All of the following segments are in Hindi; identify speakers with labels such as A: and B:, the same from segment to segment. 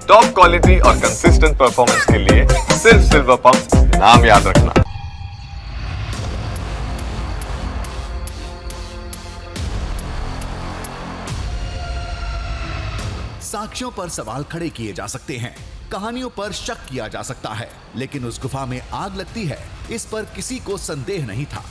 A: टॉप क्वालिटी और कंसिस्टेंट परफॉर्मेंस के लिए सिर्फ सिल्वर पंप नाम याद रखना।
B: साक्ष्यों पर सवाल खड़े किए जा सकते हैं, कहानियों पर शक किया जा सकता है, लेकिन उस गुफा में आग लगती है, इस पर किसी को संदेह नहीं था।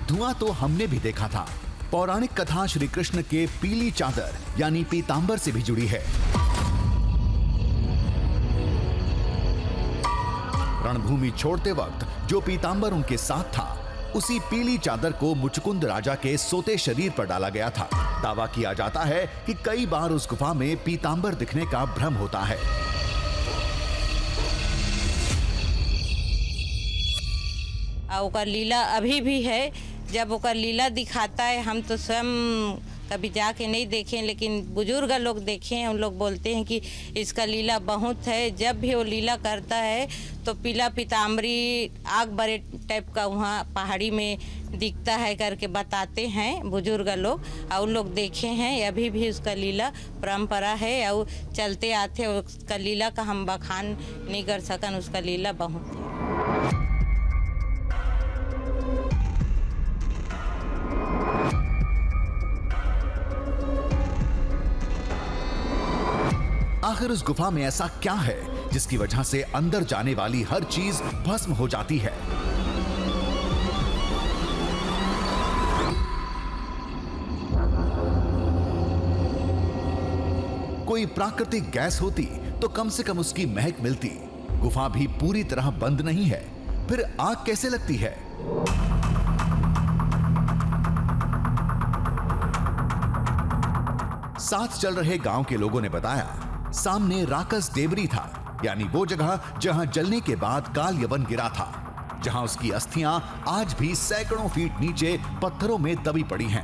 B: धुआं तो हमने भी देखा था। पौराणिक कथा श्री कृष्ण के पीली चादर यानी पीतांबर से भी जुड़ी है। रणभूमि छोड़ते वक्त जो पीतांबर उनके साथ था, उसी पीली चादर को मुचकुंद राजा के सोते शरीर पर डाला गया था। दावा किया जाता है कि कई बार उस गुफा में पीतांबर दिखने का भ्रम होता है।
C: ओकर लीला अभी भी है। जब ओकर लीला दिखाता है, हम तो स्वयं कभी जाके नहीं देखे, लेकिन बुजुर्ग लोग देखे हैं। उन लोग बोलते हैं कि इसका लीला बहुत है। जब भी वो लीला करता है तो पीला पीताम्बरी आग बड़े टाइप का वहाँ पहाड़ी में दिखता है करके बताते हैं बुजुर्ग लोग, और उन लोग देखे हैं। अभी भी उसका लीला परंपरा है और चलते आते। उसका लीला का हम बखान नहीं कर सकन, उसका लीला बहुत है।
B: आखिर उस गुफा में ऐसा क्या है जिसकी वजह से अंदर जाने वाली हर चीज भस्म हो जाती है? कोई प्राकृतिक गैस होती तो कम से कम उसकी महक मिलती। गुफा भी पूरी तरह बंद नहीं है, फिर आग कैसे लगती है? साथ चल रहे गांव के लोगों ने बताया, सामने राकस देवरी था, यानी वो जगह जहां जलने के बाद काल यवन गिरा था, जहां उसकी अस्थियां आज भी सैकड़ों फीट नीचे पत्थरों में दबी पड़ी हैं।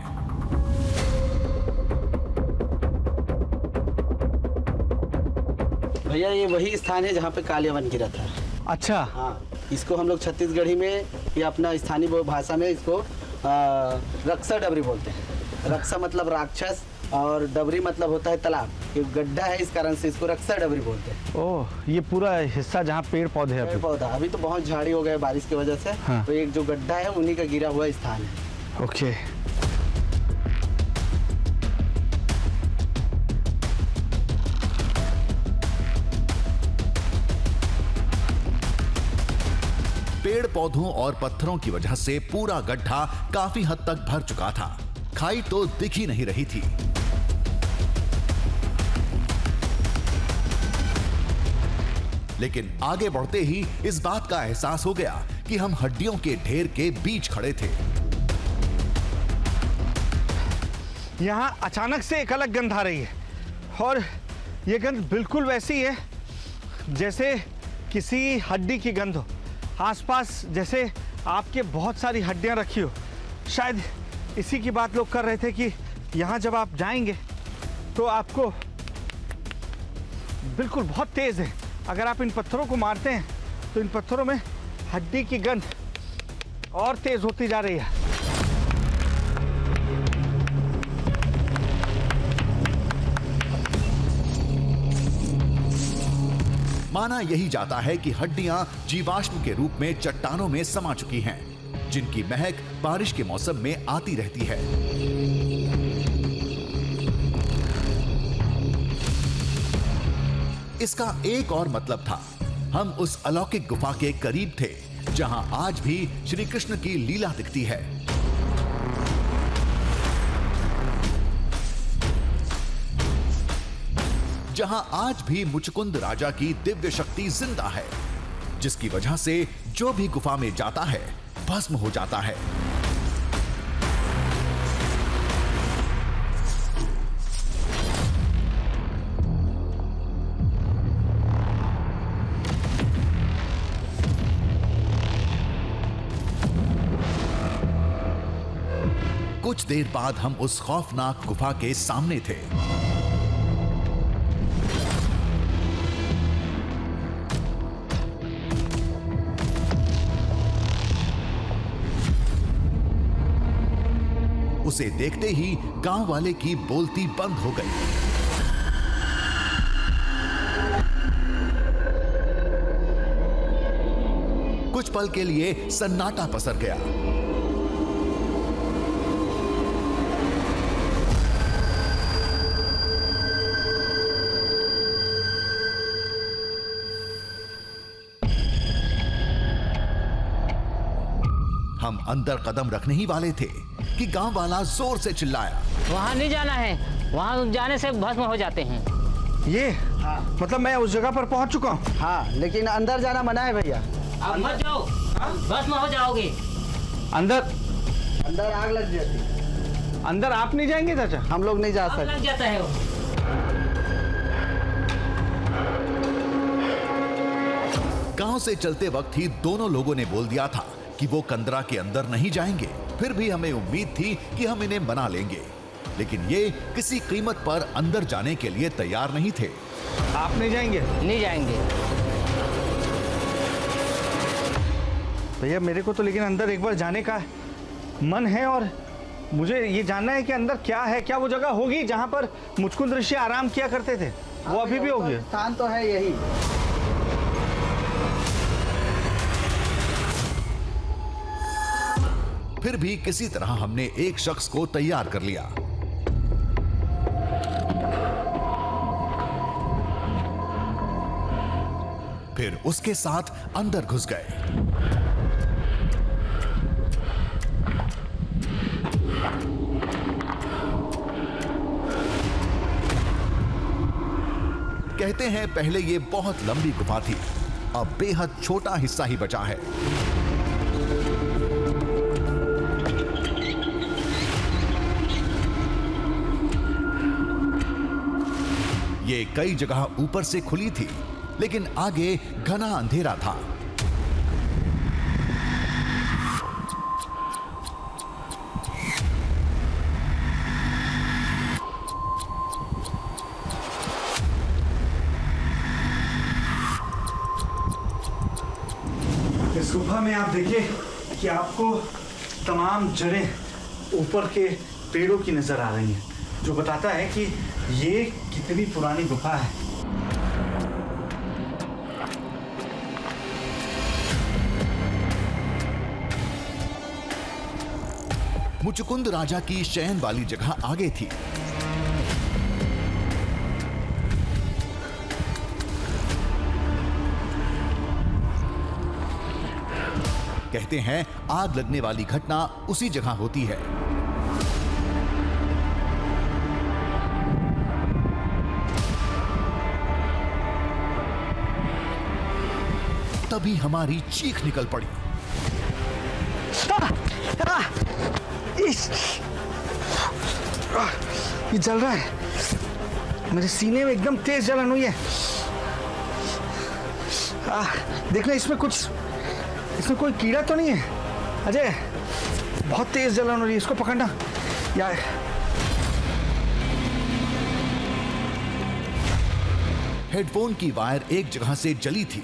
D: भैया ये वही स्थान है जहां पे काल यवन गिरा था।
E: अच्छा।
D: हाँ, इसको हम लोग छत्तीसगढ़ी में या अपना स्थानीय भाषा में इसको रक्षा डबरी बोलते हैं। रक्षा मतलब राक्षस और डबरी मतलब होता है तालाब। ये गड्ढा है, इस कारण से इसको रक्षा डबरी बोलते हैं।
E: ओह, ये पूरा हिस्सा जहाँ पेड़ पौधे हैं।
D: पेड़ पौधा अभी तो बहुत झाड़ी हो गए बारिश की वजह से।
E: हाँ।
D: तो एक जो गड्ढा है उन्हीं का गिरा हुआ स्थान है।
E: ओके।
B: पेड़ पौधों और पत्थरों की वजह से पूरा गड्ढा काफी हद तक भर चुका था। खाई तो दिख ही नहीं रही थी। लेकिन आगे बढ़ते ही इस बात का एहसास हो गया कि हम हड्डियों के ढेर के बीच खड़े थे।
E: यहाँ अचानक से एक अलग गंध आ रही है, और ये गंध बिल्कुल वैसी है जैसे किसी हड्डी की गंध हो। आसपास जैसे आपके बहुत सारी हड्डियां रखी हो। शायद इसी की बात लोग कर रहे थे कि यहाँ जब आप जाएंगे तो आपको बिल्कुल बहुत तेज है। अगर आप इन पत्थरों को मारते हैं तो इन पत्थरों में हड्डी की गंध और तेज होती जा रही है।
B: माना यही जाता है कि हड्डियां जीवाश्म के रूप में चट्टानों में समा चुकी हैं, जिनकी महक बारिश के मौसम में आती रहती है। इसका एक और मतलब था, हम उस अलौकिक गुफा के करीब थे जहां आज भी श्री कृष्ण की लीला दिखती है। जहां आज भी मुचकुंद राजा की दिव्य शक्ति जिंदा है, जिसकी वजह से जो भी गुफा में जाता है भस्म हो जाता है। कुछ देर बाद हम उस खौफनाक गुफा के सामने थे। उसे देखते ही गांव वाले की बोलती बंद हो गई। कुछ पल के लिए सन्नाटा पसर गया। हम अंदर कदम रखने ही वाले थे कि गांव वाला जोर से चिल्लाया,
F: वहाँ नहीं जाना है, वहाँ जाने से भस्म हो जाते हैं।
E: ये मतलब मैं उस जगह पर पहुंच चुका हूँ।
D: हाँ, लेकिन अंदर जाना मना है भैया।
F: आप मत जाओ, भस्म हो जाओगे।
D: अंदर आग लग जाती।
E: अंदर आप नहीं जाएंगे चाचा?
D: हम लोग नहीं जा
F: आग
D: सकते।
F: लग जाता है वो।
B: गांव से चलते वक्त ही दोनों लोगों ने बोल दिया था कि वो कंदरा के अंदर नहीं जाएंगे। फिर भी हमें उम्मीद थी कि हम इन्हें मना लेंगे, लेकिन ये किसी कीमत पर अंदर जाने के लिए तैयार नहीं थे।
E: आप नहीं जाएंगे?
F: नहीं जाएंगे।
E: भैया मेरे को तो लेकिन अंदर एक बार जाने का मन है, और मुझे ये जानना है कि अंदर क्या है। क्या वो जगह होगी जहां पर मुचकुंद ऋषि आराम किया करते थे? वो अभी भी होगी?
D: स्थान तो है यही।
B: फिर भी किसी तरह हमने एक शख्स को तैयार कर लिया। फिर उसके साथ अंदर घुस गए। कहते हैं पहले ये बहुत लंबी गुफा थी, अब बेहद छोटा हिस्सा ही बचा है। ये कई जगह ऊपर से खुली थी, लेकिन आगे घना अंधेरा था।
E: इस गुफा में आप देखिए कि आपको तमाम जड़ें ऊपर के पेड़ों की नजर आ रही हैं, जो बताता है कि ये कितनी पुरानी गुफा है।
B: मुचकुंद राजा की शयन वाली जगह आगे थी। कहते हैं आग लगने वाली घटना उसी जगह होती है। तभी हमारी चीख निकल पड़ी।
E: ये जल रहा है, मेरे सीने में एकदम तेज जलन हुई है। देखना इसमें कोई कीड़ा तो नहीं है अजय? बहुत तेज जलन हो रही है, इसको पकड़ना यार।
B: हेडफोन की वायर एक जगह से जली थी,